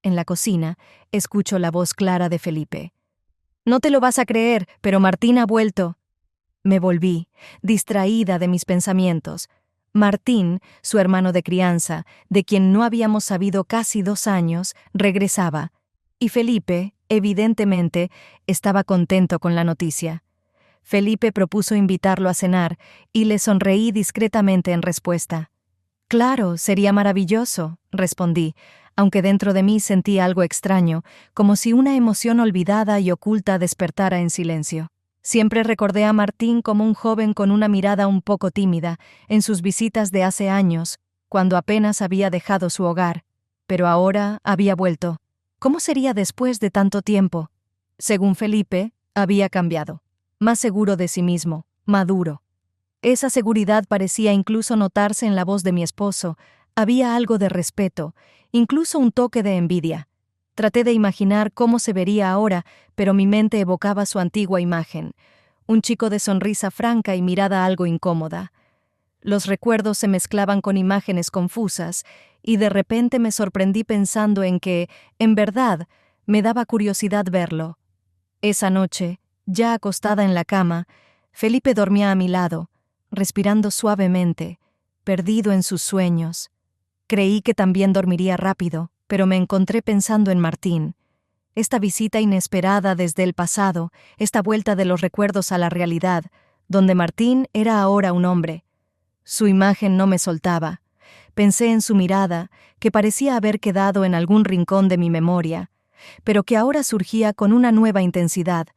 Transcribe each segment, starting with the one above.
en la cocina, escucho la voz clara de Felipe. «No te lo vas a creer, pero Martín ha vuelto». Me volví, distraída de mis pensamientos. Martín, su hermano de crianza, de quien no habíamos sabido casi 2 años, regresaba. Y Felipe, evidentemente, estaba contento con la noticia. Felipe propuso invitarlo a cenar y le sonreí discretamente en respuesta. «Claro, sería maravilloso», respondí, aunque dentro de mí sentía algo extraño, como si una emoción olvidada y oculta despertara en silencio. Siempre recordé a Martín como un joven con una mirada un poco tímida en sus visitas de hace años, cuando apenas había dejado su hogar. Pero ahora había vuelto. ¿Cómo sería después de tanto tiempo? Según Felipe, había cambiado. Más seguro de sí mismo, maduro. Esa seguridad parecía incluso notarse en la voz de mi esposo. Había algo de respeto, incluso un toque de envidia. Traté de imaginar cómo se vería ahora, pero mi mente evocaba su antigua imagen. Un chico de sonrisa franca y mirada algo incómoda. Los recuerdos se mezclaban con imágenes confusas, y de repente me sorprendí pensando en que, en verdad, me daba curiosidad verlo. Esa noche, ya acostada en la cama, Felipe dormía a mi lado, respirando suavemente, perdido en sus sueños. Creí que también dormiría rápido, pero me encontré pensando en Martín. Esta visita inesperada desde el pasado, esta vuelta de los recuerdos a la realidad, donde Martín era ahora un hombre. Su imagen no me soltaba. Pensé en su mirada, que parecía haber quedado en algún rincón de mi memoria, pero que ahora surgía con una nueva intensidad.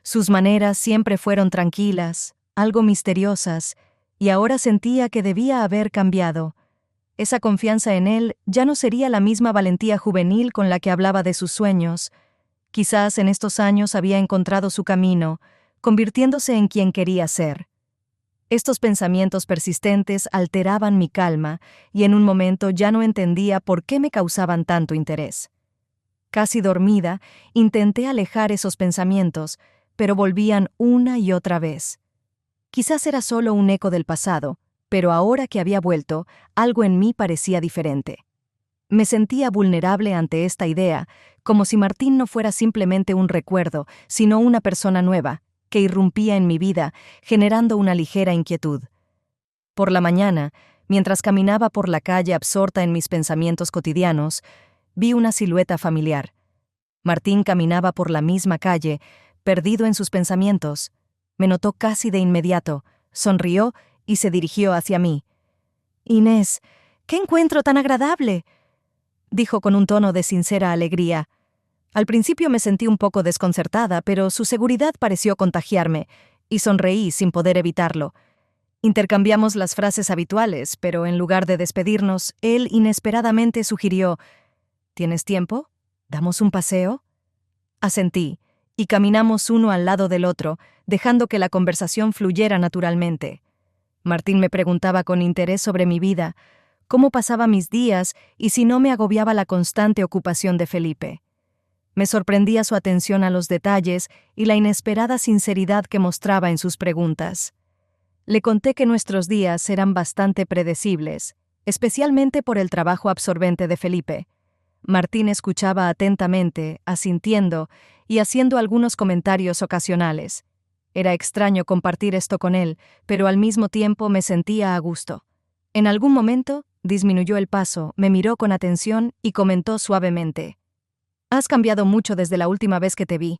Sus maneras siempre fueron tranquilas, algo misteriosas, y ahora sentía que debía haber cambiado. Esa confianza en él ya no sería la misma valentía juvenil con la que hablaba de sus sueños. Quizás en estos años había encontrado su camino, convirtiéndose en quien quería ser. Estos pensamientos persistentes alteraban mi calma, y en un momento ya no entendía por qué me causaban tanto interés. Casi dormida, intenté alejar esos pensamientos, pero volvían una y otra vez. Quizás era solo un eco del pasado, pero ahora que había vuelto, algo en mí parecía diferente. Me sentía vulnerable ante esta idea, como si Martín no fuera simplemente un recuerdo, sino una persona nueva, que irrumpía en mi vida, generando una ligera inquietud. Por la mañana, mientras caminaba por la calle absorta en mis pensamientos cotidianos, vi una silueta familiar. Martín caminaba por la misma calle, perdido en sus pensamientos. Me notó casi de inmediato, sonrió y se dirigió hacia mí. «Inés, ¡qué encuentro tan agradable!», dijo con un tono de sincera alegría. Al principio me sentí un poco desconcertada, pero su seguridad pareció contagiarme, y sonreí sin poder evitarlo. Intercambiamos las frases habituales, pero en lugar de despedirnos, él inesperadamente sugirió: «¿Tienes tiempo? ¿Damos un paseo?». Asentí, y caminamos uno al lado del otro, dejando que la conversación fluyera naturalmente. Martín me preguntaba con interés sobre mi vida, cómo pasaba mis días y si no me agobiaba la constante ocupación de Felipe. Me sorprendía su atención a los detalles y la inesperada sinceridad que mostraba en sus preguntas. Le conté que nuestros días eran bastante predecibles, especialmente por el trabajo absorbente de Felipe. Martín escuchaba atentamente, asintiendo y haciendo algunos comentarios ocasionales. Era extraño compartir esto con él, pero al mismo tiempo me sentía a gusto. En algún momento, disminuyó el paso, me miró con atención y comentó suavemente: «Has cambiado mucho desde la última vez que te vi.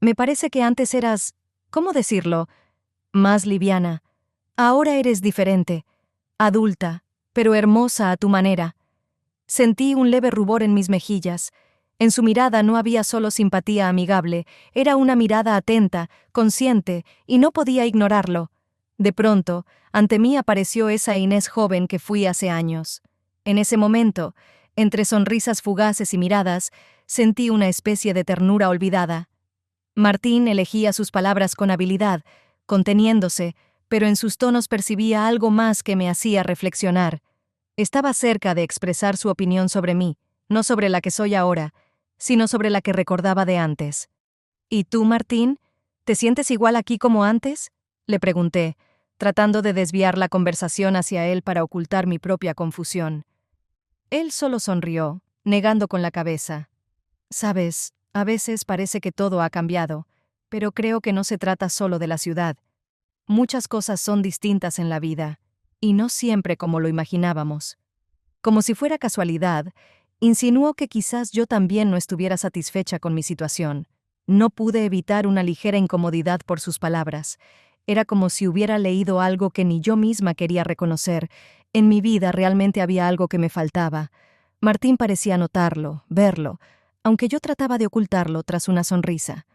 Me parece que antes eras, ¿cómo decirlo?, más liviana. Ahora eres diferente, adulta, pero hermosa a tu manera». Sentí un leve rubor en mis mejillas. En su mirada no había solo simpatía amigable, era una mirada atenta, consciente, y no podía ignorarlo. De pronto, ante mí apareció esa Inés joven que fui hace años. En ese momento, entre sonrisas fugaces y miradas, sentí una especie de ternura olvidada. Martín elegía sus palabras con habilidad, conteniéndose, pero en sus tonos percibía algo más que me hacía reflexionar. Estaba cerca de expresar su opinión sobre mí, no sobre la que soy ahora, sino sobre la que recordaba de antes. «¿Y tú, Martín? ¿Te sientes igual aquí como antes?», le pregunté, tratando de desviar la conversación hacia él para ocultar mi propia confusión. Él solo sonrió, negando con la cabeza. Sabes, a veces parece que todo ha cambiado, pero creo que no se trata solo de la ciudad. Muchas cosas son distintas en la vida, y no siempre como lo imaginábamos. Como si fuera casualidad, insinuó que quizás yo también no estuviera satisfecha con mi situación. No pude evitar una ligera incomodidad por sus palabras. Era como si hubiera leído algo que ni yo misma quería reconocer. En mi vida realmente había algo que me faltaba. Martín parecía notarlo, verlo, aunque yo trataba de ocultarlo tras una sonrisa.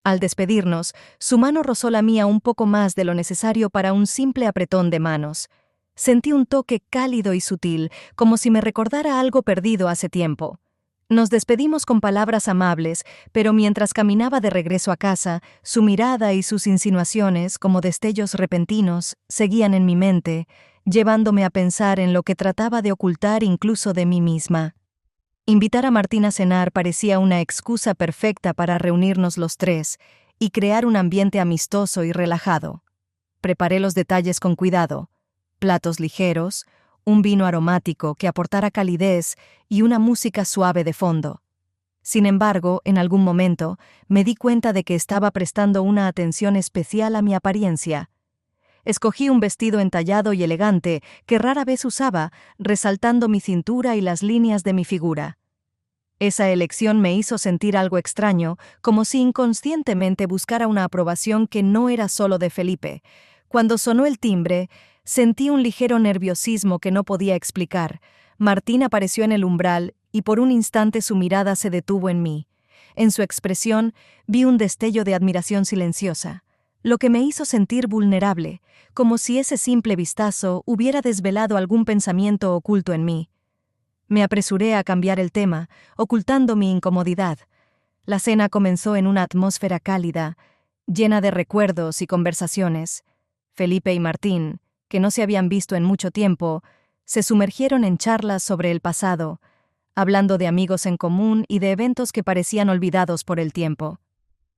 Al despedirnos, su mano rozó la mía un poco más de lo necesario para un simple apretón de manos. Sentí un toque cálido y sutil, como si me recordara algo perdido hace tiempo. Nos despedimos con palabras amables, pero mientras caminaba de regreso a casa, su mirada y sus insinuaciones, como destellos repentinos, seguían en mi mente, llevándome a pensar en lo que trataba de ocultar incluso de mí misma. Invitar a Martín a cenar parecía una excusa perfecta para reunirnos los tres y crear un ambiente amistoso y relajado. Preparé los detalles con cuidado: platos ligeros, un vino aromático que aportara calidez y una música suave de fondo. Sin embargo, en algún momento, me di cuenta de que estaba prestando una atención especial a mi apariencia. Escogí un vestido entallado y elegante que rara vez usaba, resaltando mi cintura y las líneas de mi figura. Esa elección me hizo sentir algo extraño, como si inconscientemente buscara una aprobación que no era solo de Felipe. Cuando sonó el timbre, sentí un ligero nerviosismo que no podía explicar. Martín apareció en el umbral y por un instante su mirada se detuvo en mí. En su expresión vi un destello de admiración silenciosa, lo que me hizo sentir vulnerable, como si ese simple vistazo hubiera desvelado algún pensamiento oculto en mí. Me apresuré a cambiar el tema, ocultando mi incomodidad. La cena comenzó en una atmósfera cálida, llena de recuerdos y conversaciones. Felipe y Martín, que no se habían visto en mucho tiempo, se sumergieron en charlas sobre el pasado, hablando de amigos en común y de eventos que parecían olvidados por el tiempo.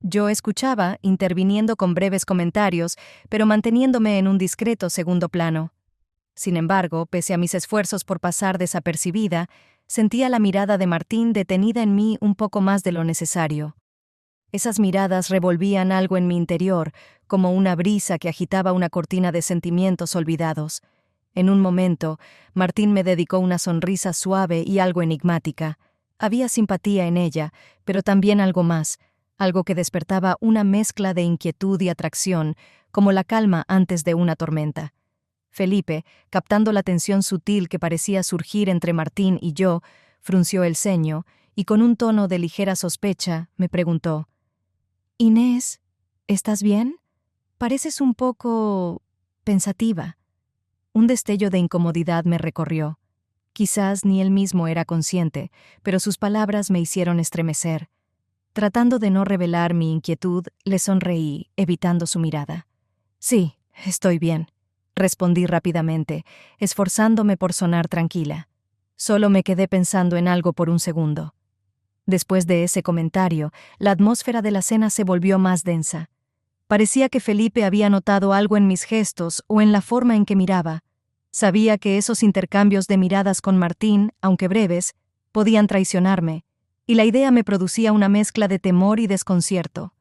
Yo escuchaba, interviniendo con breves comentarios, pero manteniéndome en un discreto segundo plano. Sin embargo, pese a mis esfuerzos por pasar desapercibida, sentía la mirada de Martín detenida en mí un poco más de lo necesario. Esas miradas revolvían algo en mi interior, como una brisa que agitaba una cortina de sentimientos olvidados. En un momento, Martín me dedicó una sonrisa suave y algo enigmática. Había simpatía en ella, pero también algo más, algo que despertaba una mezcla de inquietud y atracción, como la calma antes de una tormenta. Felipe, captando la tensión sutil que parecía surgir entre Martín y yo, frunció el ceño y con un tono de ligera sospecha me preguntó: «Inés, ¿estás bien? Pareces un poco pensativa». Un destello de incomodidad me recorrió. Quizás ni él mismo era consciente, pero sus palabras me hicieron estremecer. Tratando de no revelar mi inquietud, le sonreí, evitando su mirada. «Sí, estoy bien», respondí rápidamente, esforzándome por sonar tranquila. Solo me quedé pensando en algo por un segundo. Después de ese comentario, la atmósfera de la cena se volvió más densa. Parecía que Felipe había notado algo en mis gestos o en la forma en que miraba. Sabía que esos intercambios de miradas con Martín, aunque breves, podían traicionarme, y la idea me producía una mezcla de temor y desconcierto.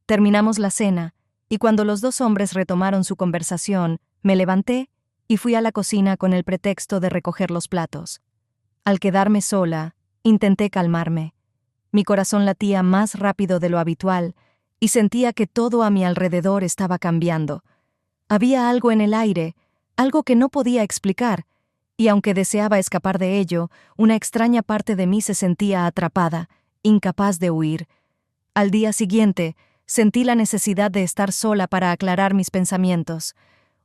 Terminamos la cena, y cuando los dos hombres retomaron su conversación, me levanté y fui a la cocina con el pretexto de recoger los platos. Al quedarme sola, intenté calmarme. Mi corazón latía más rápido de lo habitual y sentía que todo a mi alrededor estaba cambiando. Había algo en el aire, algo que no podía explicar, y aunque deseaba escapar de ello, una extraña parte de mí se sentía atrapada, incapaz de huir. Al día siguiente, sentí la necesidad de estar sola para aclarar mis pensamientos.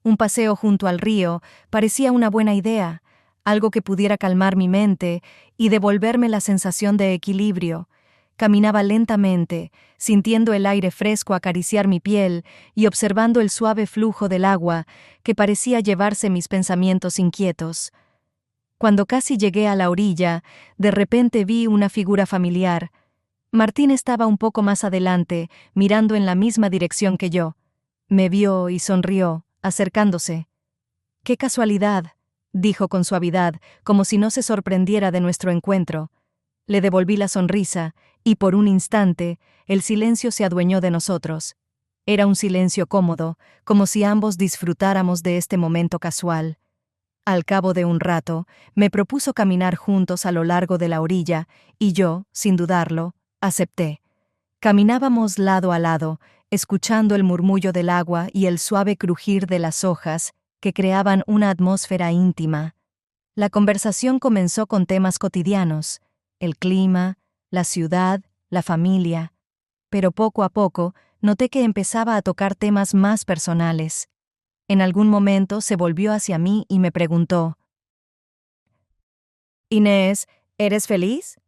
Un paseo junto al río parecía una buena idea, algo que pudiera calmar mi mente y devolverme la sensación de equilibrio. Caminaba lentamente, sintiendo el aire fresco acariciar mi piel y observando el suave flujo del agua que parecía llevarse mis pensamientos inquietos. Cuando casi llegué a la orilla, de repente vi una figura familiar. Martín estaba un poco más adelante, mirando en la misma dirección que yo. Me vio y sonrió, acercándose. «¡Qué casualidad!», dijo con suavidad, como si no se sorprendiera de nuestro encuentro. Le devolví la sonrisa, y por un instante, el silencio se adueñó de nosotros. Era un silencio cómodo, como si ambos disfrutáramos de este momento casual. Al cabo de un rato, me propuso caminar juntos a lo largo de la orilla, y yo, sin dudarlo, acepté. Caminábamos lado a lado, escuchando el murmullo del agua y el suave crujir de las hojas, que creaban una atmósfera íntima. La conversación comenzó con temas cotidianos: el clima, la ciudad, la familia. Pero poco a poco, noté que empezaba a tocar temas más personales. En algún momento se volvió hacia mí y me preguntó: «Inés, ¿eres feliz?».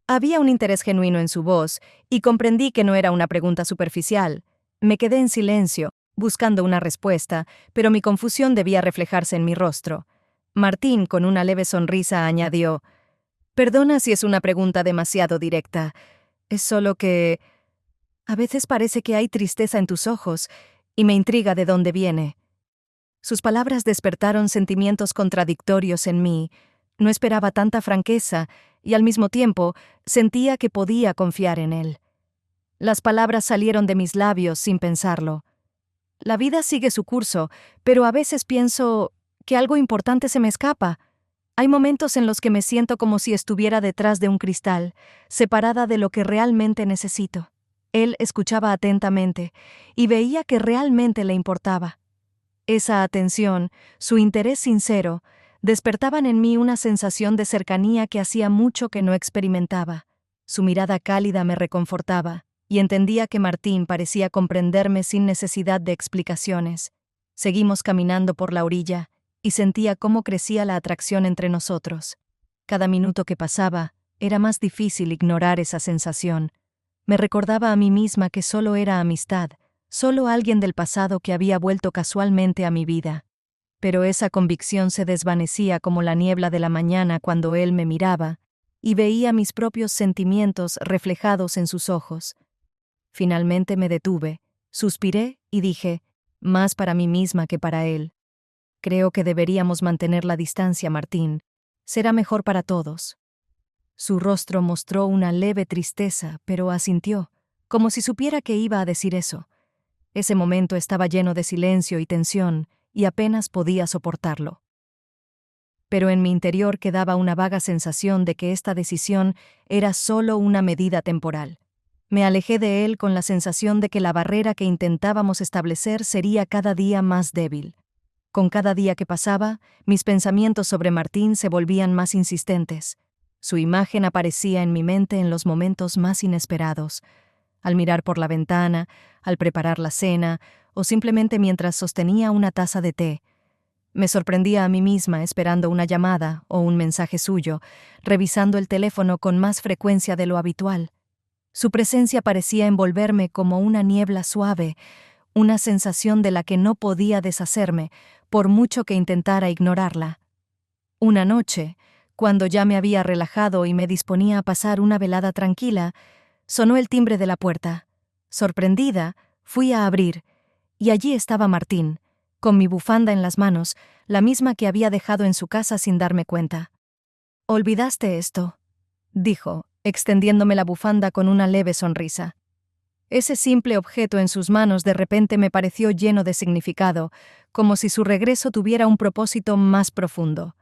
Había un interés genuino en su voz, y comprendí que no era una pregunta superficial. Me quedé en silencio, buscando una respuesta, pero mi confusión debía reflejarse en mi rostro. Martín, con una leve sonrisa, añadió: «Perdona si es una pregunta demasiado directa. Es solo que a veces parece que hay tristeza en tus ojos, y me intriga de dónde viene». Sus palabras despertaron sentimientos contradictorios en mí. No esperaba tanta franqueza, y al mismo tiempo sentía que podía confiar en él. Las palabras salieron de mis labios sin pensarlo. La vida sigue su curso, pero a veces pienso que algo importante se me escapa. Hay momentos en los que me siento como si estuviera detrás de un cristal, separada de lo que realmente necesito. Él escuchaba atentamente, y veía que realmente le importaba. Esa atención, su interés sincero, despertaban en mí una sensación de cercanía que hacía mucho que no experimentaba. Su mirada cálida me reconfortaba, y entendía que Martín parecía comprenderme sin necesidad de explicaciones. Seguimos caminando por la orilla, y sentía cómo crecía la atracción entre nosotros. Cada minuto que pasaba, era más difícil ignorar esa sensación. Me recordaba a mí misma que solo era amistad, solo alguien del pasado que había vuelto casualmente a mi vida. Pero esa convicción se desvanecía como la niebla de la mañana cuando él me miraba, y veía mis propios sentimientos reflejados en sus ojos. Finalmente me detuve, suspiré y dije, más para mí misma que para él: «Creo que deberíamos mantener la distancia, Martín. Será mejor para todos». Su rostro mostró una leve tristeza, pero asintió, como si supiera que iba a decir eso. Ese momento estaba lleno de silencio y tensión, y apenas podía soportarlo. Pero en mi interior quedaba una vaga sensación de que esta decisión era solo una medida temporal. Me alejé de él con la sensación de que la barrera que intentábamos establecer sería cada día más débil. Con cada día que pasaba, mis pensamientos sobre Martín se volvían más insistentes. Su imagen aparecía en mi mente en los momentos más inesperados: al mirar por la ventana, al preparar la cena, o simplemente mientras sostenía una taza de té. Me sorprendía a mí misma esperando una llamada o un mensaje suyo, revisando el teléfono con más frecuencia de lo habitual. Su presencia parecía envolverme como una niebla suave, una sensación de la que no podía deshacerme, por mucho que intentara ignorarla. Una noche, cuando ya me había relajado y me disponía a pasar una velada tranquila, sonó el timbre de la puerta. Sorprendida, fui a abrir, y allí estaba Martín, con mi bufanda en las manos, la misma que había dejado en su casa sin darme cuenta. «¿Olvidaste esto?», dijo, extendiéndome la bufanda con una leve sonrisa. Ese simple objeto en sus manos de repente me pareció lleno de significado, como si su regreso tuviera un propósito más profundo.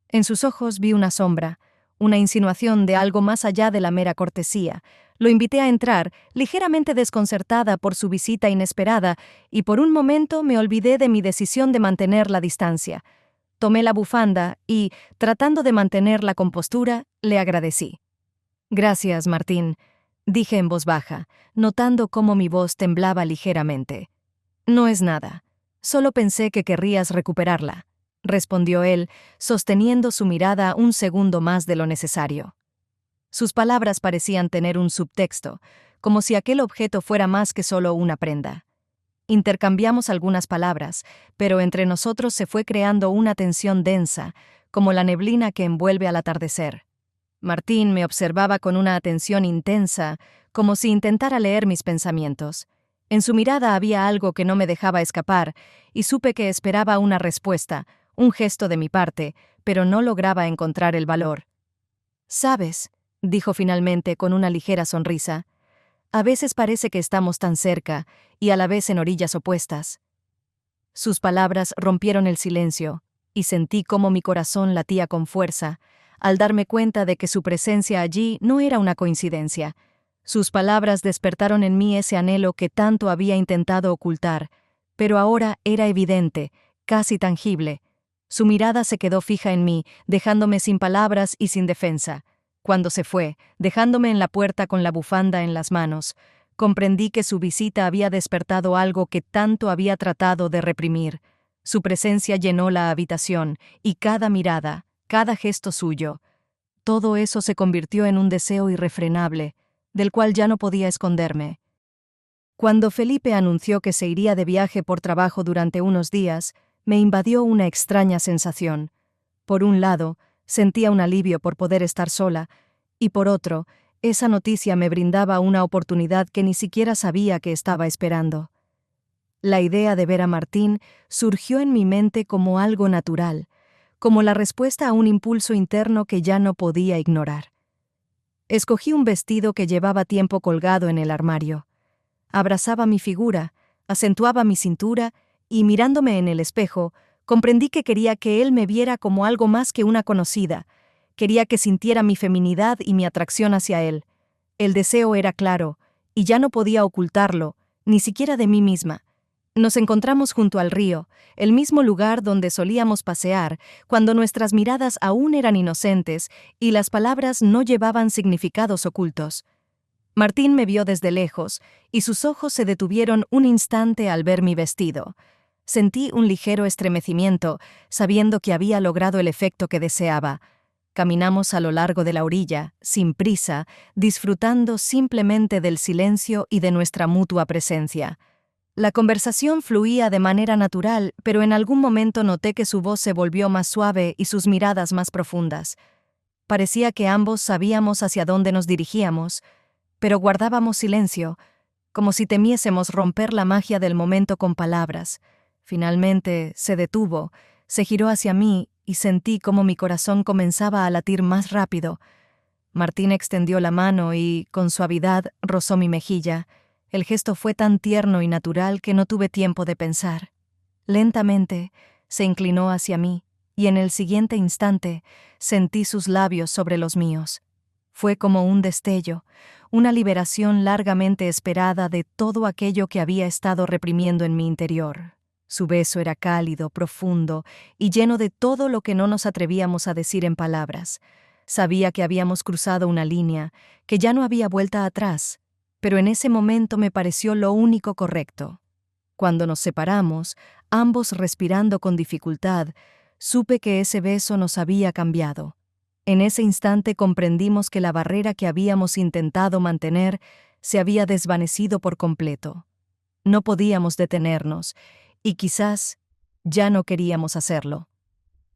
En sus ojos vi una sombra, una insinuación de algo más allá de la mera cortesía. Lo invité a entrar, ligeramente desconcertada por su visita inesperada, y por un momento me olvidé de mi decisión de mantener la distancia. Tomé la bufanda y, tratando de mantener la compostura, le agradecí. «Gracias, Martín», dije en voz baja, notando cómo mi voz temblaba ligeramente. «No es nada. Solo pensé que querrías recuperarla», respondió él, sosteniendo su mirada un segundo más de lo necesario. Sus palabras parecían tener un subtexto, como si aquel objeto fuera más que solo una prenda. Intercambiamos algunas palabras, pero entre nosotros se fue creando una tensión densa, como la neblina que envuelve al atardecer. Martín me observaba con una atención intensa, como si intentara leer mis pensamientos. En su mirada había algo que no me dejaba escapar, y supe que esperaba una respuesta, un gesto de mi parte, pero no lograba encontrar el valor. «¿Sabes?», dijo finalmente con una ligera sonrisa, «a veces parece que estamos tan cerca y a la vez en orillas opuestas». Sus palabras rompieron el silencio, y sentí cómo mi corazón latía con fuerza, al darme cuenta de que su presencia allí no era una coincidencia. Sus palabras despertaron en mí ese anhelo que tanto había intentado ocultar, pero ahora era evidente, casi tangible. Su mirada se quedó fija en mí, dejándome sin palabras y sin defensa. Cuando se fue, dejándome en la puerta con la bufanda en las manos, comprendí que su visita había despertado algo que tanto había tratado de reprimir. Su presencia llenó la habitación, y cada mirada, cada gesto suyo, todo eso se convirtió en un deseo irrefrenable, del cual ya no podía esconderme. Cuando Felipe anunció que se iría de viaje por trabajo durante unos días, me invadió una extraña sensación. Por un lado, sentía un alivio por poder estar sola, y por otro, esa noticia me brindaba una oportunidad que ni siquiera sabía que estaba esperando. La idea de ver a Martín surgió en mi mente como algo natural, como la respuesta a un impulso interno que ya no podía ignorar. Escogí un vestido que llevaba tiempo colgado en el armario. Abrazaba mi figura, acentuaba mi cintura, y mirándome en el espejo, comprendí que quería que él me viera como algo más que una conocida. Quería que sintiera mi feminidad y mi atracción hacia él. El deseo era claro, y ya no podía ocultarlo, ni siquiera de mí misma. Nos encontramos junto al río, el mismo lugar donde solíamos pasear, cuando nuestras miradas aún eran inocentes y las palabras no llevaban significados ocultos. Martín me vio desde lejos, y sus ojos se detuvieron un instante al ver mi vestido. Sentí un ligero estremecimiento, sabiendo que había logrado el efecto que deseaba. Caminamos a lo largo de la orilla, sin prisa, disfrutando simplemente del silencio y de nuestra mutua presencia. La conversación fluía de manera natural, pero en algún momento noté que su voz se volvió más suave y sus miradas más profundas. Parecía que ambos sabíamos hacia dónde nos dirigíamos, pero guardábamos silencio, como si temiésemos romper la magia del momento con palabras. Finalmente se detuvo, se giró hacia mí y sentí cómo mi corazón comenzaba a latir más rápido. Martín extendió la mano y, con suavidad, rozó mi mejilla. El gesto fue tan tierno y natural que no tuve tiempo de pensar. Lentamente, se inclinó hacia mí, y en el siguiente instante sentí sus labios sobre los míos. Fue como un destello, una liberación largamente esperada de todo aquello que había estado reprimiendo en mi interior. Su beso era cálido, profundo y lleno de todo lo que no nos atrevíamos a decir en palabras. Sabía que habíamos cruzado una línea, que ya no había vuelta atrás, pero en ese momento me pareció lo único correcto. Cuando nos separamos, ambos respirando con dificultad, supe que ese beso nos había cambiado. En ese instante comprendimos que la barrera que habíamos intentado mantener se había desvanecido por completo. No podíamos detenernos, y quizás ya no queríamos hacerlo.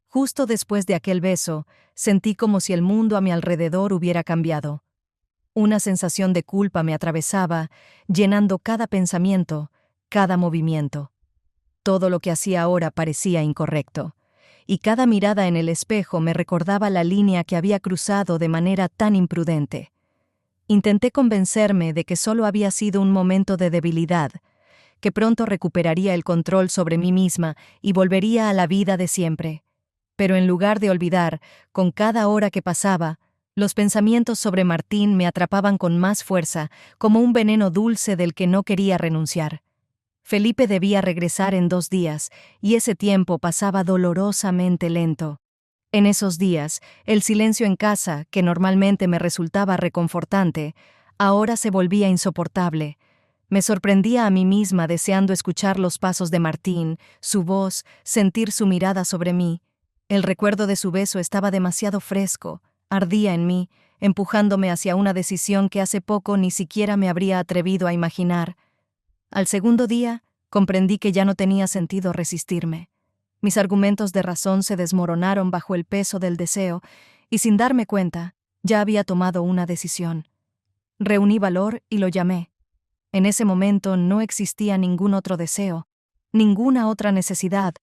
Justo después de aquel beso, sentí como si el mundo a mi alrededor hubiera cambiado. Una sensación de culpa me atravesaba, llenando cada pensamiento, cada movimiento. Todo lo que hacía ahora parecía incorrecto, y cada mirada en el espejo me recordaba la línea que había cruzado de manera tan imprudente. Intenté convencerme de que solo había sido un momento de debilidad, que pronto recuperaría el control sobre mí misma y volvería a la vida de siempre. Pero en lugar de olvidar, con cada hora que pasaba, los pensamientos sobre Martín me atrapaban con más fuerza, como un veneno dulce del que no quería renunciar. Felipe debía regresar en 2 días, y ese tiempo pasaba dolorosamente lento. En esos días, el silencio en casa, que normalmente me resultaba reconfortante, ahora se volvía insoportable. Me sorprendía a mí misma deseando escuchar los pasos de Martín, su voz, sentir su mirada sobre mí. El recuerdo de su beso estaba demasiado fresco, ardía en mí, empujándome hacia una decisión que hace poco ni siquiera me habría atrevido a imaginar. Al segundo día, comprendí que ya no tenía sentido resistirme. Mis argumentos de razón se desmoronaron bajo el peso del deseo, y sin darme cuenta, ya había tomado una decisión. Reuní valor y lo llamé. En ese momento no existía ningún otro deseo, ninguna otra necesidad,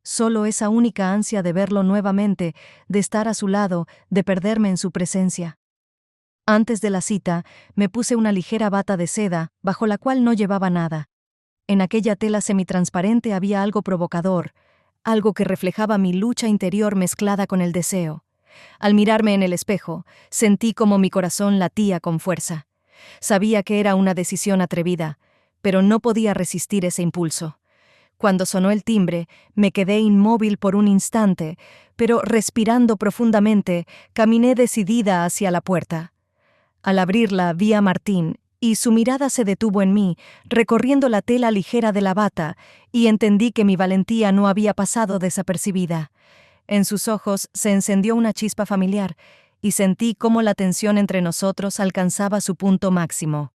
solo esa única ansia de verlo nuevamente, de estar a su lado, de perderme en su presencia. Antes de la cita, me puse una ligera bata de seda, bajo la cual no llevaba nada. En aquella tela semitransparente había algo provocador, algo que reflejaba mi lucha interior mezclada con el deseo. Al mirarme en el espejo, sentí como mi corazón latía con fuerza. Sabía que era una decisión atrevida, pero no podía resistir ese impulso. Cuando sonó el timbre, me quedé inmóvil por un instante, pero respirando profundamente, caminé decidida hacia la puerta. Al abrirla, vi a Martín, y su mirada se detuvo en mí, recorriendo la tela ligera de la bata, y entendí que mi valentía no había pasado desapercibida. En sus ojos se encendió una chispa familiar, y sentí cómo la tensión entre nosotros alcanzaba su punto máximo.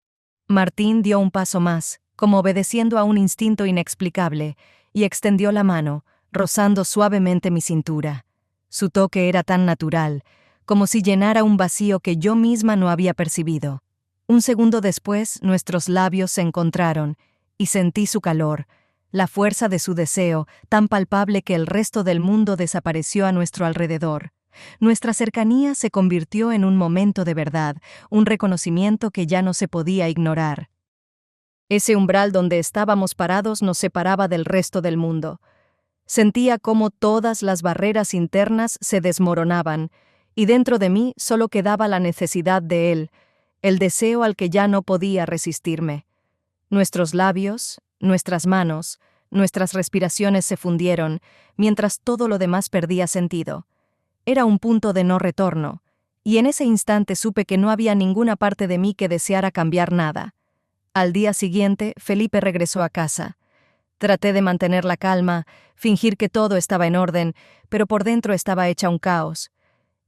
Martín dio un paso más, como obedeciendo a un instinto inexplicable, y extendió la mano, rozando suavemente mi cintura. Su toque era tan natural, como si llenara un vacío que yo misma no había percibido. Un segundo después, nuestros labios se encontraron, y sentí su calor, la fuerza de su deseo, tan palpable que el resto del mundo desapareció a nuestro alrededor. Nuestra cercanía se convirtió en un momento de verdad, un reconocimiento que ya no se podía ignorar. Ese umbral donde estábamos parados nos separaba del resto del mundo. Sentía cómo todas las barreras internas se desmoronaban, y dentro de mí solo quedaba la necesidad de él, el deseo al que ya no podía resistirme. Nuestros labios, nuestras manos, nuestras respiraciones se fundieron, mientras todo lo demás perdía sentido. Era un punto de no retorno, y en ese instante supe que no había ninguna parte de mí que deseara cambiar nada. Al día siguiente, Felipe regresó a casa. Traté de mantener la calma, fingir que todo estaba en orden, pero por dentro estaba hecha un caos.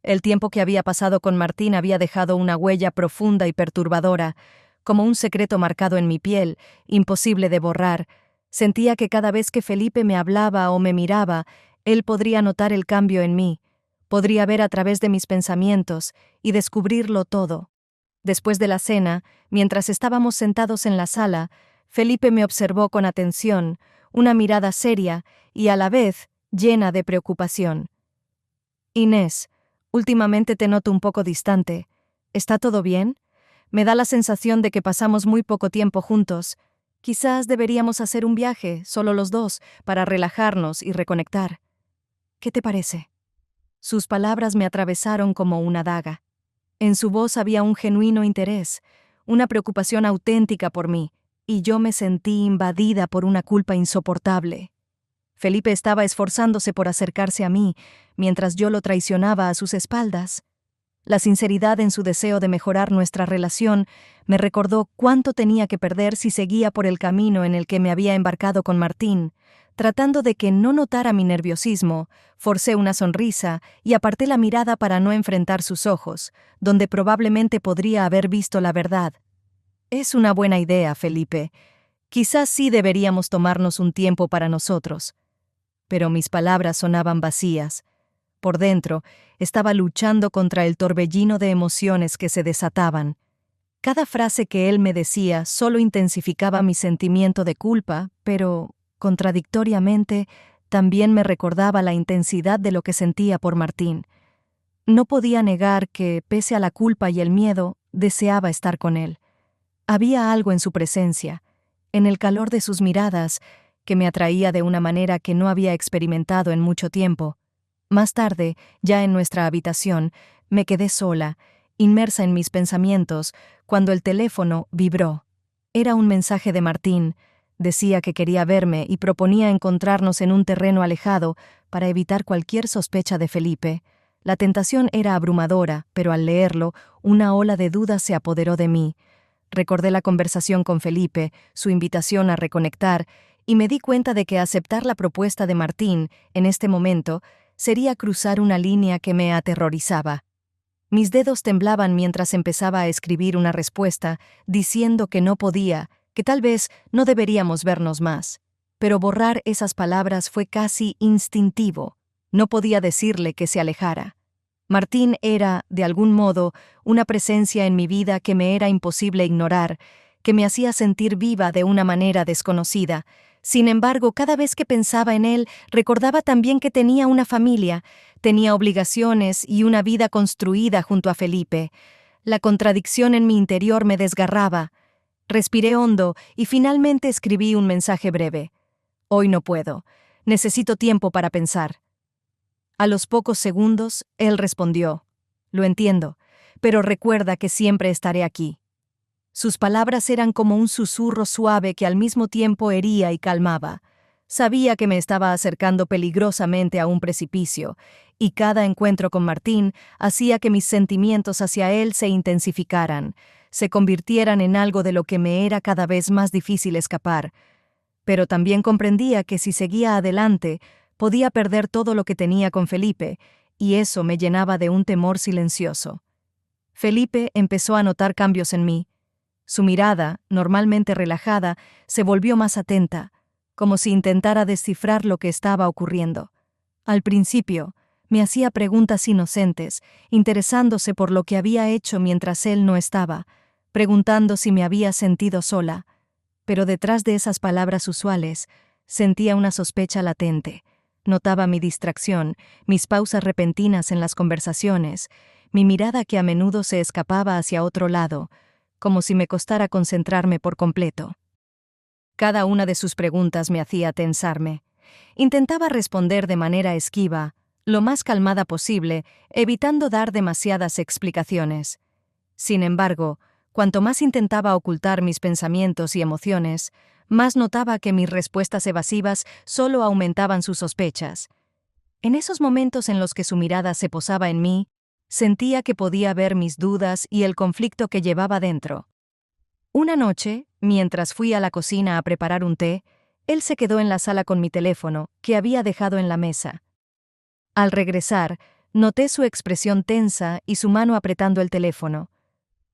El tiempo que había pasado con Martín había dejado una huella profunda y perturbadora, como un secreto marcado en mi piel, imposible de borrar. Sentía que cada vez que Felipe me hablaba o me miraba, él podría notar el cambio en mí, podría ver a través de mis pensamientos y descubrirlo todo. Después de la cena, mientras estábamos sentados en la sala, Felipe me observó con atención, una mirada seria y a la vez llena de preocupación. «Inés, últimamente te noto un poco distante. ¿Está todo bien? Me da la sensación de que pasamos muy poco tiempo juntos. Quizás deberíamos hacer un viaje, solo los dos, para relajarnos y reconectar. ¿Qué te parece?» Sus palabras me atravesaron como una daga. En su voz había un genuino interés, una preocupación auténtica por mí, y yo me sentí invadida por una culpa insoportable. Felipe estaba esforzándose por acercarse a mí, mientras yo lo traicionaba a sus espaldas. La sinceridad en su deseo de mejorar nuestra relación me recordó cuánto tenía que perder si seguía por el camino en el que me había embarcado con Martín. Tratando de que no notara mi nerviosismo, forcé una sonrisa y aparté la mirada para no enfrentar sus ojos, donde probablemente podría haber visto la verdad. «Es una buena idea, Felipe. Quizás sí deberíamos tomarnos un tiempo para nosotros». Pero mis palabras sonaban vacías. Por dentro, estaba luchando contra el torbellino de emociones que se desataban. Cada frase que él me decía solo intensificaba mi sentimiento de culpa, pero, contradictoriamente, también me recordaba la intensidad de lo que sentía por Martín. No podía negar que, pese a la culpa y el miedo, deseaba estar con él. Había algo en su presencia, en el calor de sus miradas, que me atraía de una manera que no había experimentado en mucho tiempo. Más tarde, ya en nuestra habitación, me quedé sola, inmersa en mis pensamientos, cuando el teléfono vibró. Era un mensaje de Martín. Decía que quería verme y proponía encontrarnos en un terreno alejado para evitar cualquier sospecha de Felipe. La tentación era abrumadora, pero al leerlo, una ola de dudas se apoderó de mí. Recordé la conversación con Felipe, su invitación a reconectar, y me di cuenta de que aceptar la propuesta de Martín, en este momento, sería cruzar una línea que me aterrorizaba. Mis dedos temblaban mientras empezaba a escribir una respuesta, diciendo que no podía, que tal vez no deberíamos vernos más. Pero borrar esas palabras fue casi instintivo. No podía decirle que se alejara. Martín era, de algún modo, una presencia en mi vida que me era imposible ignorar, que me hacía sentir viva de una manera desconocida. Sin embargo, cada vez que pensaba en él, recordaba también que tenía una familia, tenía obligaciones y una vida construida junto a Felipe. La contradicción en mi interior me desgarraba. Respiré hondo y finalmente escribí un mensaje breve. Hoy no puedo. Necesito tiempo para pensar. A los pocos segundos, él respondió. Lo entiendo, pero recuerda que siempre estaré aquí. Sus palabras eran como un susurro suave que al mismo tiempo hería y calmaba. Sabía que me estaba acercando peligrosamente a un precipicio, y cada encuentro con Martín hacía que mis sentimientos hacia él se intensificaran, se convirtieran en algo de lo que me era cada vez más difícil escapar. Pero también comprendía que si seguía adelante, podía perder todo lo que tenía con Felipe, y eso me llenaba de un temor silencioso. Felipe empezó a notar cambios en mí. Su mirada, normalmente relajada, se volvió más atenta, como si intentara descifrar lo que estaba ocurriendo. Al principio, me hacía preguntas inocentes, interesándose por lo que había hecho mientras él no estaba, preguntando si me había sentido sola. Pero detrás de esas palabras usuales, sentía una sospecha latente. Notaba mi distracción, mis pausas repentinas en las conversaciones, mi mirada que a menudo se escapaba hacia otro lado, como si me costara concentrarme por completo. Cada una de sus preguntas me hacía tensarme. Intentaba responder de manera esquiva, lo más calmada posible, evitando dar demasiadas explicaciones. Sin embargo, cuanto más intentaba ocultar mis pensamientos y emociones, más notaba que mis respuestas evasivas solo aumentaban sus sospechas. En esos momentos en los que su mirada se posaba en mí, sentía que podía ver mis dudas y el conflicto que llevaba dentro. Una noche, mientras fui a la cocina a preparar un té, él se quedó en la sala con mi teléfono, que había dejado en la mesa. Al regresar, noté su expresión tensa y su mano apretando el teléfono.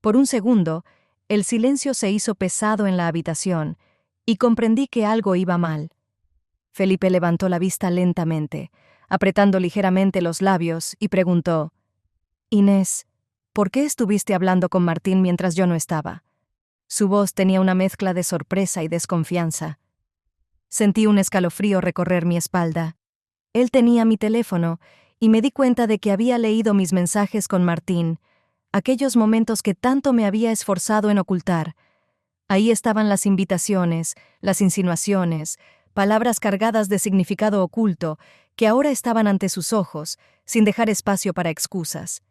Por un segundo, el silencio se hizo pesado en la habitación, y comprendí que algo iba mal. Felipe levantó la vista lentamente, apretando ligeramente los labios, y preguntó: «Inés, ¿por qué estuviste hablando con Martín mientras yo no estaba?» Su voz tenía una mezcla de sorpresa y desconfianza. Sentí un escalofrío recorrer mi espalda. Él tenía mi teléfono, y me di cuenta de que había leído mis mensajes con Martín, aquellos momentos que tanto me había esforzado en ocultar. Ahí estaban las invitaciones, las insinuaciones, palabras cargadas de significado oculto, que ahora estaban ante sus ojos, sin dejar espacio para excusas.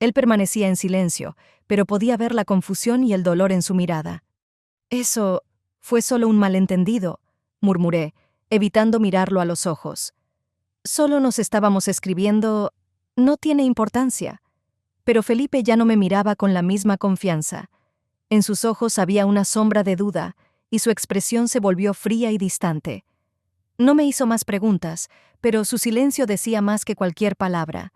Él permanecía en silencio, pero podía ver la confusión y el dolor en su mirada. «Eso fue solo un malentendido», murmuré, evitando mirarlo a los ojos. «Solo nos estábamos escribiendo. No tiene importancia». Pero Felipe ya no me miraba con la misma confianza. En sus ojos había una sombra de duda, y su expresión se volvió fría y distante. No me hizo más preguntas, pero su silencio decía más que cualquier palabra.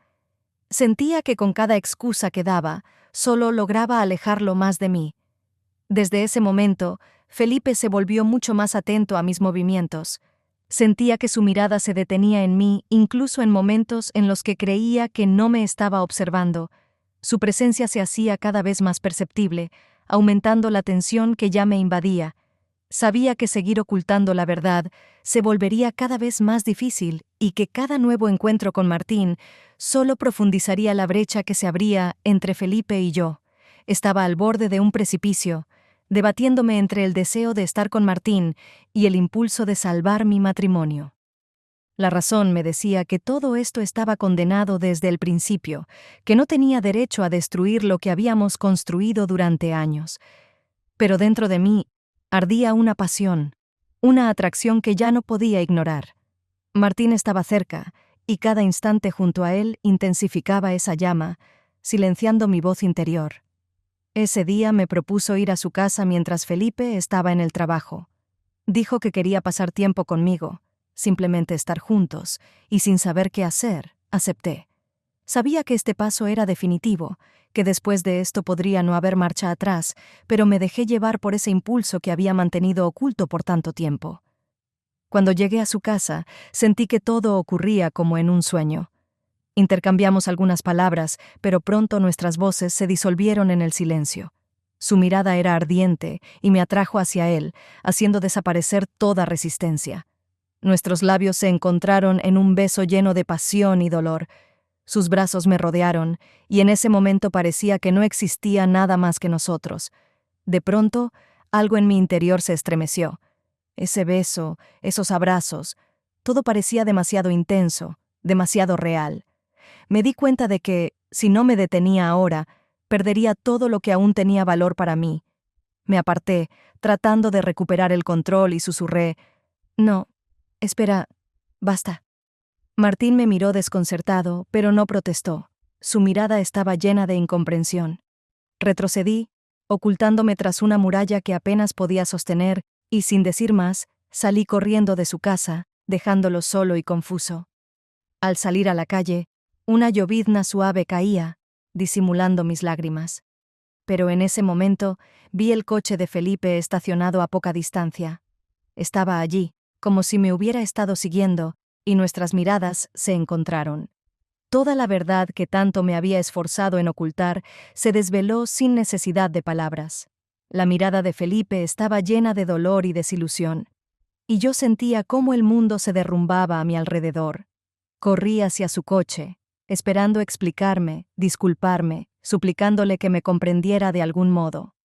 Sentía que con cada excusa que daba, solo lograba alejarlo más de mí. Desde ese momento, Felipe se volvió mucho más atento a mis movimientos. Sentía que su mirada se detenía en mí incluso en momentos en los que creía que no me estaba observando. Su presencia se hacía cada vez más perceptible, aumentando la tensión que ya me invadía. Sabía que seguir ocultando la verdad se volvería cada vez más difícil y que cada nuevo encuentro con Martín solo profundizaría la brecha que se abría entre Felipe y yo. Estaba al borde de un precipicio, debatiéndome entre el deseo de estar con Martín y el impulso de salvar mi matrimonio. La razón me decía que todo esto estaba condenado desde el principio, que no tenía derecho a destruir lo que habíamos construido durante años. Pero dentro de mí ardía una pasión, una atracción que ya no podía ignorar. Martín estaba cerca, y cada instante junto a él intensificaba esa llama, silenciando mi voz interior. Ese día me propuso ir a su casa mientras Felipe estaba en el trabajo. Dijo que quería pasar tiempo conmigo, simplemente estar juntos, y sin saber qué hacer, acepté. Sabía que este paso era definitivo, que después de esto podría no haber marcha atrás, pero me dejé llevar por ese impulso que había mantenido oculto por tanto tiempo. Cuando llegué a su casa, sentí que todo ocurría como en un sueño. Intercambiamos algunas palabras, pero pronto nuestras voces se disolvieron en el silencio. Su mirada era ardiente y me atrajo hacia él, haciendo desaparecer toda resistencia. Nuestros labios se encontraron en un beso lleno de pasión y dolor. Sus brazos me rodearon, y en ese momento parecía que no existía nada más que nosotros. De pronto, algo en mi interior se estremeció. Ese beso, esos abrazos, todo parecía demasiado intenso, demasiado real. Me di cuenta de que, si no me detenía ahora, perdería todo lo que aún tenía valor para mí. Me aparté, tratando de recuperar el control, y susurré: «No, espera, basta». Martín me miró desconcertado, pero no protestó. Su mirada estaba llena de incomprensión. Retrocedí, ocultándome tras una muralla que apenas podía sostener, y sin decir más, salí corriendo de su casa, dejándolo solo y confuso. Al salir a la calle, una llovizna suave caía, disimulando mis lágrimas. Pero en ese momento vi el coche de Felipe estacionado a poca distancia. Estaba allí, como si me hubiera estado siguiendo, y nuestras miradas se encontraron. Toda la verdad que tanto me había esforzado en ocultar se desveló sin necesidad de palabras. La mirada de Felipe estaba llena de dolor y desilusión, y yo sentía cómo el mundo se derrumbaba a mi alrededor. Corrí hacia su coche, esperando explicarme, disculparme, suplicándole que me comprendiera de algún modo.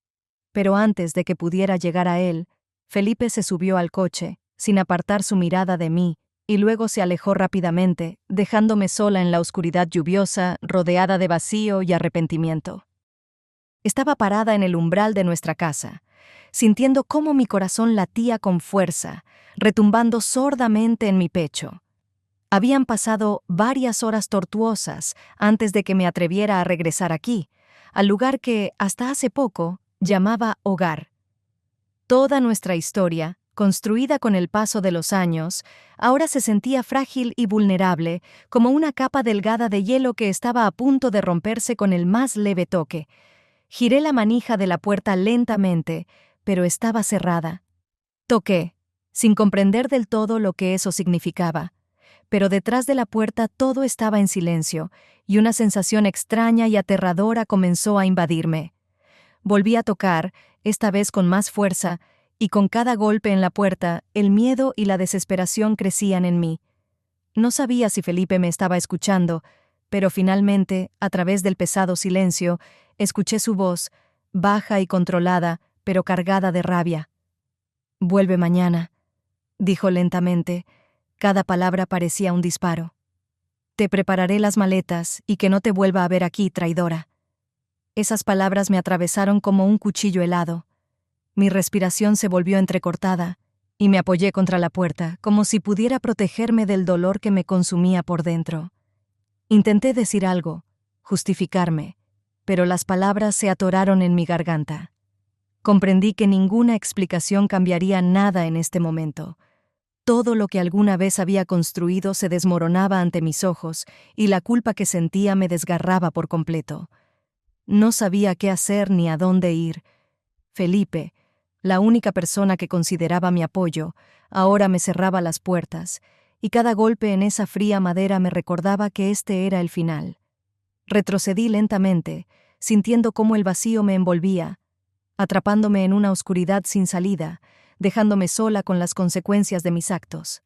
Pero antes de que pudiera llegar a él, Felipe se subió al coche, sin apartar su mirada de mí, y luego se alejó rápidamente, dejándome sola en la oscuridad lluviosa, rodeada de vacío y arrepentimiento. Estaba parada en el umbral de nuestra casa, sintiendo cómo mi corazón latía con fuerza, retumbando sordamente en mi pecho. Habían pasado varias horas tortuosas antes de que me atreviera a regresar aquí, al lugar que, hasta hace poco, llamaba hogar. Toda nuestra historia, construida con el paso de los años, ahora se sentía frágil y vulnerable, como una capa delgada de hielo que estaba a punto de romperse con el más leve toque. Giré la manija de la puerta lentamente, pero estaba cerrada. Toqué, sin comprender del todo lo que eso significaba. Pero detrás de la puerta todo estaba en silencio, y una sensación extraña y aterradora comenzó a invadirme. Volví a tocar, esta vez con más fuerza, y con cada golpe en la puerta, el miedo y la desesperación crecían en mí. No sabía si Felipe me estaba escuchando, pero finalmente, a través del pesado silencio, escuché su voz, baja y controlada, pero cargada de rabia. «Vuelve mañana», dijo lentamente. Cada palabra parecía un disparo. «Te prepararé las maletas y que no te vuelva a ver aquí, traidora». Esas palabras me atravesaron como un cuchillo helado. Mi respiración se volvió entrecortada, y me apoyé contra la puerta, como si pudiera protegerme del dolor que me consumía por dentro. Intenté decir algo, justificarme, pero las palabras se atoraron en mi garganta. Comprendí que ninguna explicación cambiaría nada en este momento. Todo lo que alguna vez había construido se desmoronaba ante mis ojos, y la culpa que sentía me desgarraba por completo. No sabía qué hacer ni a dónde ir. Felipe, la única persona que consideraba mi apoyo, ahora me cerraba las puertas, y cada golpe en esa fría madera me recordaba que este era el final. Retrocedí lentamente, sintiendo cómo el vacío me envolvía, atrapándome en una oscuridad sin salida, dejándome sola con las consecuencias de mis actos.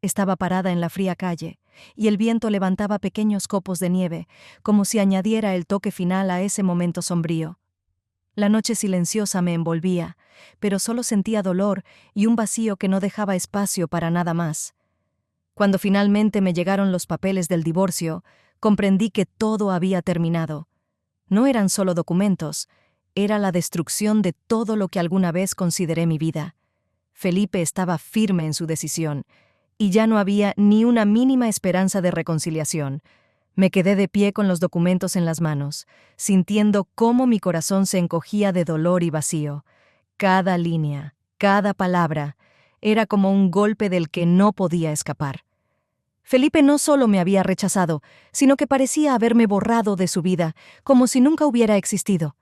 Estaba parada en la fría calle, y el viento levantaba pequeños copos de nieve, como si añadiera el toque final a ese momento sombrío. La noche silenciosa me envolvía, pero solo sentía dolor y un vacío que no dejaba espacio para nada más. Cuando finalmente me llegaron los papeles del divorcio, comprendí que todo había terminado. No eran solo documentos, era la destrucción de todo lo que alguna vez consideré mi vida. Felipe estaba firme en su decisión, y ya no había ni una mínima esperanza de reconciliación. Me quedé de pie con los documentos en las manos, sintiendo cómo mi corazón se encogía de dolor y vacío. Cada línea, cada palabra, era como un golpe del que no podía escapar. Felipe no solo me había rechazado, sino que parecía haberme borrado de su vida, como si nunca hubiera existido.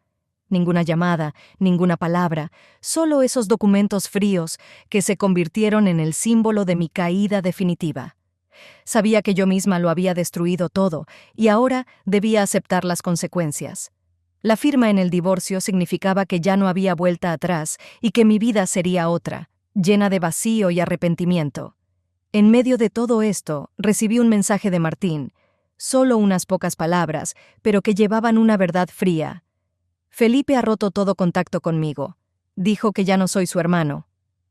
Ninguna llamada, ninguna palabra, solo esos documentos fríos que se convirtieron en el símbolo de mi caída definitiva. Sabía que yo misma lo había destruido todo, y ahora debía aceptar las consecuencias. La firma en el divorcio significaba que ya no había vuelta atrás y que mi vida sería otra, llena de vacío y arrepentimiento. En medio de todo esto, recibí un mensaje de Martín, solo unas pocas palabras, pero que llevaban una verdad fría. Felipe ha roto todo contacto conmigo. Dijo que ya no soy su hermano.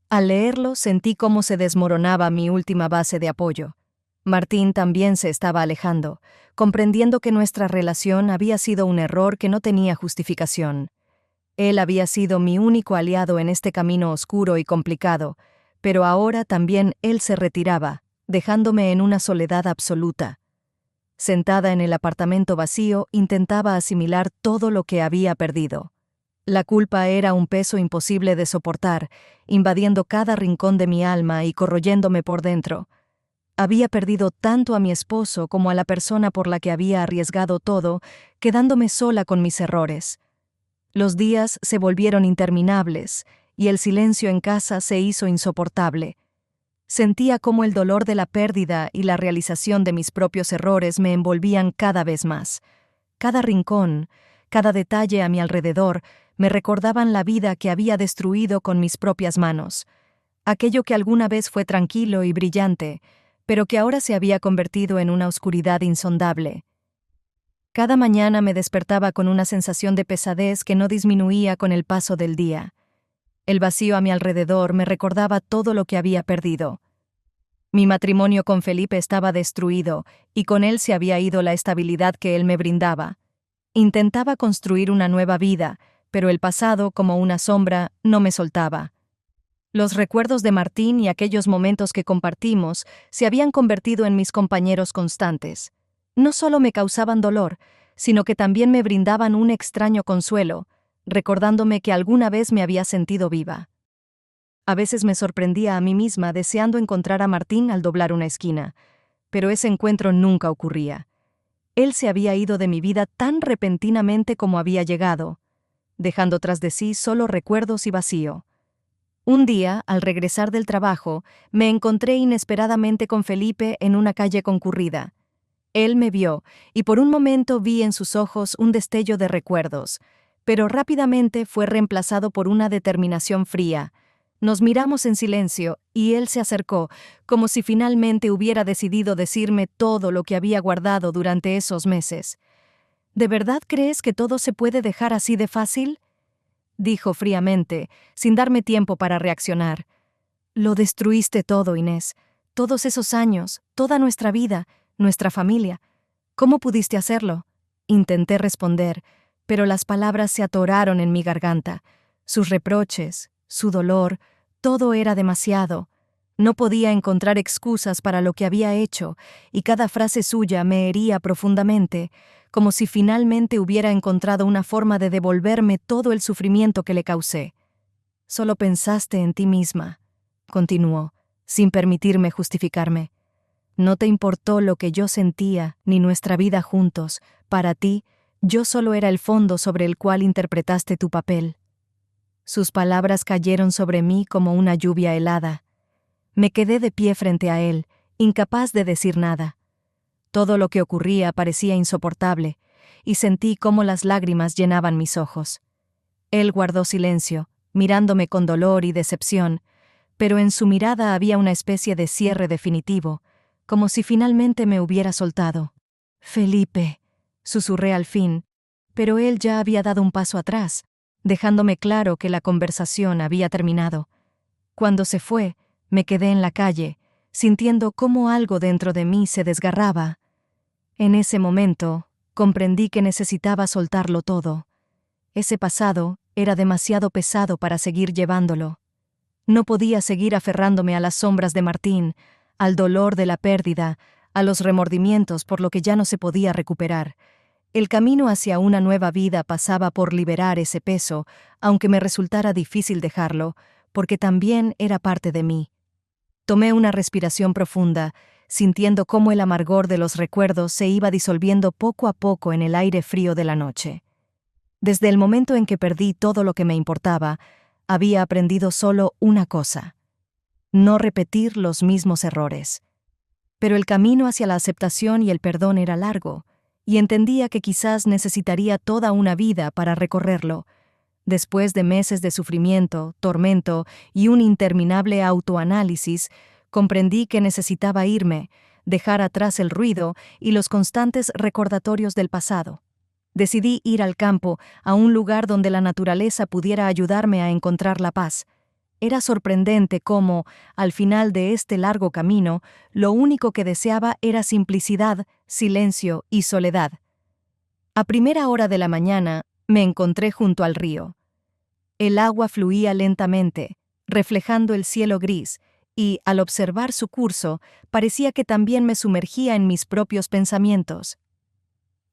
Al leerlo, sentí cómo se desmoronaba mi última base de apoyo. Martín también se estaba alejando, comprendiendo que nuestra relación había sido un error que no tenía justificación. Él había sido mi único aliado en este camino oscuro y complicado, pero ahora también él se retiraba, dejándome en una soledad absoluta. Sentada en el apartamento vacío, intentaba asimilar todo lo que había perdido. La culpa era un peso imposible de soportar, invadiendo cada rincón de mi alma y corroyéndome por dentro. Había perdido tanto a mi esposo como a la persona por la que había arriesgado todo, quedándome sola con mis errores. Los días se volvieron interminables y el silencio en casa se hizo insoportable. Sentía cómo el dolor de la pérdida y la realización de mis propios errores me envolvían cada vez más. Cada rincón, cada detalle a mi alrededor me recordaban la vida que había destruido con mis propias manos. Aquello que alguna vez fue tranquilo y brillante, pero que ahora se había convertido en una oscuridad insondable. Cada mañana me despertaba con una sensación de pesadez que no disminuía con el paso del día. El vacío a mi alrededor me recordaba todo lo que había perdido. Mi matrimonio con Felipe estaba destruido y con él se había ido la estabilidad que él me brindaba. Intentaba construir una nueva vida, pero el pasado, como una sombra, no me soltaba. Los recuerdos de Martín y aquellos momentos que compartimos se habían convertido en mis compañeros constantes. No solo me causaban dolor, sino que también me brindaban un extraño consuelo, recordándome que alguna vez me había sentido viva. A veces me sorprendía a mí misma deseando encontrar a Martín al doblar una esquina, pero ese encuentro nunca ocurría. Él se había ido de mi vida tan repentinamente como había llegado, dejando tras de sí solo recuerdos y vacío. Un día, al regresar del trabajo, me encontré inesperadamente con Felipe en una calle concurrida. Él me vio, y por un momento vi en sus ojos un destello de recuerdos, pero rápidamente fue reemplazado por una determinación fría. Nos miramos en silencio, y él se acercó, como si finalmente hubiera decidido decirme todo lo que había guardado durante esos meses. ¿De verdad crees que todo se puede dejar así de fácil?, dijo fríamente, sin darme tiempo para reaccionar. Lo destruiste todo, Inés. Todos esos años, toda nuestra vida, nuestra familia. ¿Cómo pudiste hacerlo? Intenté responder, pero las palabras se atoraron en mi garganta. Sus reproches, su dolor, todo era demasiado. No podía encontrar excusas para lo que había hecho, y cada frase suya me hería profundamente, como si finalmente hubiera encontrado una forma de devolverme todo el sufrimiento que le causé. Solo pensaste en ti misma, continuó, sin permitirme justificarme. No te importó lo que yo sentía, ni nuestra vida juntos. Para ti, yo solo era el fondo sobre el cual interpretaste tu papel. Sus palabras cayeron sobre mí como una lluvia helada. Me quedé de pie frente a él, incapaz de decir nada. Todo lo que ocurría parecía insoportable, y sentí cómo las lágrimas llenaban mis ojos. Él guardó silencio, mirándome con dolor y decepción, pero en su mirada había una especie de cierre definitivo, como si finalmente me hubiera soltado. «Felipe», susurré al fin, pero él ya había dado un paso atrás, dejándome claro que la conversación había terminado. Cuando se fue, me quedé en la calle, sintiendo cómo algo dentro de mí se desgarraba. En ese momento, comprendí que necesitaba soltarlo todo. Ese pasado era demasiado pesado para seguir llevándolo. No podía seguir aferrándome a las sombras de Martín, al dolor de la pérdida, a los remordimientos por lo que ya no se podía recuperar. El camino hacia una nueva vida pasaba por liberar ese peso, aunque me resultara difícil dejarlo, porque también era parte de mí. Tomé una respiración profunda, sintiendo cómo el amargor de los recuerdos se iba disolviendo poco a poco en el aire frío de la noche. Desde el momento en que perdí todo lo que me importaba, había aprendido solo una cosa: no repetir los mismos errores. Pero el camino hacia la aceptación y el perdón era largo, y entendía que quizás necesitaría toda una vida para recorrerlo. Después de meses de sufrimiento, tormento y un interminable autoanálisis, comprendí que necesitaba irme, dejar atrás el ruido y los constantes recordatorios del pasado. Decidí ir al campo, a un lugar donde la naturaleza pudiera ayudarme a encontrar la paz. Era sorprendente cómo, al final de este largo camino, lo único que deseaba era simplicidad, silencio y soledad. A primera hora de la mañana, me encontré junto al río. El agua fluía lentamente, reflejando el cielo gris, y, al observar su curso, parecía que también me sumergía en mis propios pensamientos.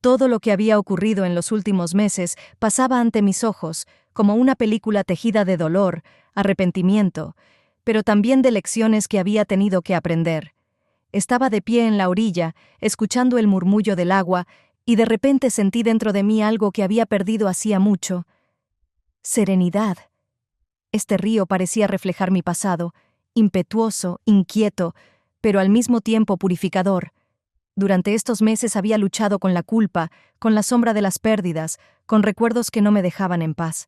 Todo lo que había ocurrido en los últimos meses pasaba ante mis ojos, como una película tejida de dolor, arrepentimiento, pero también de lecciones que había tenido que aprender. Estaba de pie en la orilla, escuchando el murmullo del agua, y de repente sentí dentro de mí algo que había perdido hacía mucho. Serenidad. Este río parecía reflejar mi pasado, impetuoso, inquieto, pero al mismo tiempo purificador. Durante estos meses había luchado con la culpa, con la sombra de las pérdidas, con recuerdos que no me dejaban en paz.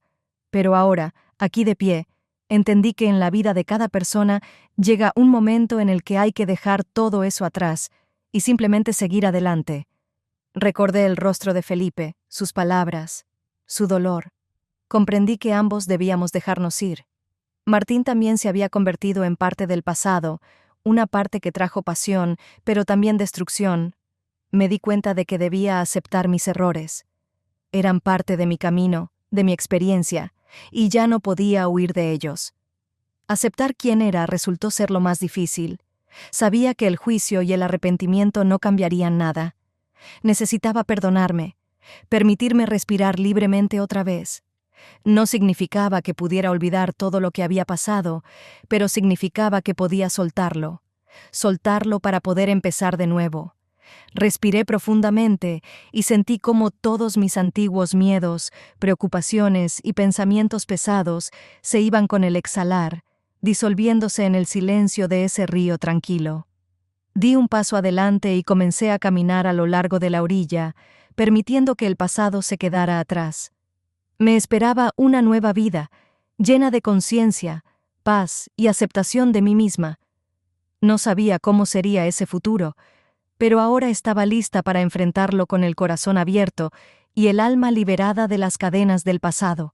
Pero ahora, aquí de pie, entendí que en la vida de cada persona llega un momento en el que hay que dejar todo eso atrás y simplemente seguir adelante. Recordé el rostro de Felipe, sus palabras, su dolor. Comprendí que ambos debíamos dejarnos ir. Martín también se había convertido en parte del pasado, una parte que trajo pasión, pero también destrucción. Me di cuenta de que debía aceptar mis errores. Eran parte de mi camino, de mi experiencia, y ya no podía huir de ellos. Aceptar quién era resultó ser lo más difícil. Sabía que el juicio y el arrepentimiento no cambiarían nada. Necesitaba perdonarme, permitirme respirar libremente otra vez. No significaba que pudiera olvidar todo lo que había pasado, pero significaba que podía soltarlo para poder empezar de nuevo. Respiré profundamente y sentí cómo todos mis antiguos miedos, preocupaciones y pensamientos pesados se iban con el exhalar, disolviéndose en el silencio de ese río tranquilo. Di un paso adelante y comencé a caminar a lo largo de la orilla, permitiendo que el pasado se quedara atrás. Me esperaba una nueva vida, llena de conciencia, paz y aceptación de mí misma. No sabía cómo sería ese futuro, pero ahora estaba lista para enfrentarlo con el corazón abierto y el alma liberada de las cadenas del pasado.